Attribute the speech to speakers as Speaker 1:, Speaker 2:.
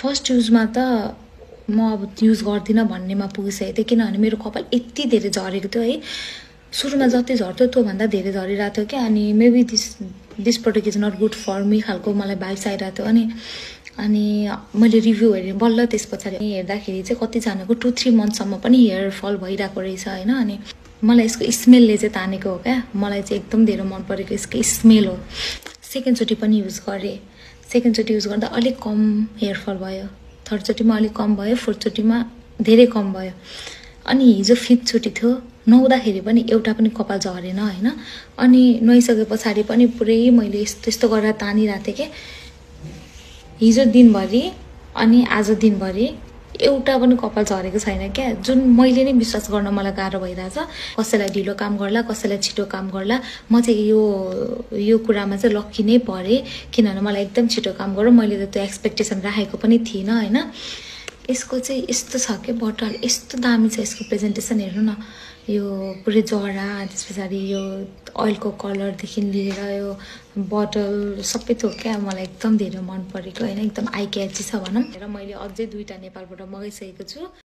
Speaker 1: First युजमा त म अब युज गर्दिनँ भन्नेमा पुगिसकेको थिएँ किनभने मेरो कपाल यति धेरै झरेको थियो है। सुरुमा जति झर्थ्यो त्योभन्दा धेरै झरिरहेको थियो क्या। अनि maybe this product is not good for me खालको मलाई भाइब्स आइरहेको थियो। अनि मैले रिभ्यू हेरेँ बल्ल त्यस पछाडि हेर्दाखेरि चाहिँ कतिजनाको 2-3 मन्थसम्म पनि हेयर फल भइरहेको रहेछ होइन। अनि मलाई यसको स्मेलले चाहिँ तानेको हो क्या। मलाई चाहिँ एकदम धेरै मन परेको यसको स्मेल हो। सेकेन्डचोटि पनि युज गरेँ। सेकेन्डचोटि युज गर्दा अलिक कम हेयर फल भयो, थर्डचोटिमा अलिक कम भयो, फोर्थचोटिमा धेरै कम भयो। अनि हिजो 5थचोटि थियो, नुहाउँदाखेरि पनि एउटा पनि कपाल झरेन होइन। अनि नुहाइसके पछाडि पनि पुरै मैले यस्तो गरेर तानिरहेको थिएँ कि हिजो दिनभरि अनि आज दिनभरि एउटा पनि कपाल झरेको छैन क्या। जुन मैले नै विश्वास गर्न मलाई गाह्रो भइरहेछ। कसैलाई ढिलो काम गर्ला, कसैलाई छिटो काम गर्ला। म चाहिँ यो कुरामा चाहिँ लक्की नै परेँ किनभने मलाई एकदम छिटो काम गरौँ। मैले त त्यो एक्सपेक्टेसन राखेको पनि थिइनँ होइन। यसको चाहिँ यस्तो छ कि बोतल यस्तो दामी छ। यसको प्रेजेन्टेसन हेर्नु न, यो पुरै जरा, त्यस पछाडि यो ओइलको कलरदेखि लिएर यो बोतल सबै थोक क्या। मलाई एकदम धेरै मन परेको होइन, एकदम आई क्याची छ भनौँ। र मैले अझै 2टा नेपालबाट मगाइसकेको छु।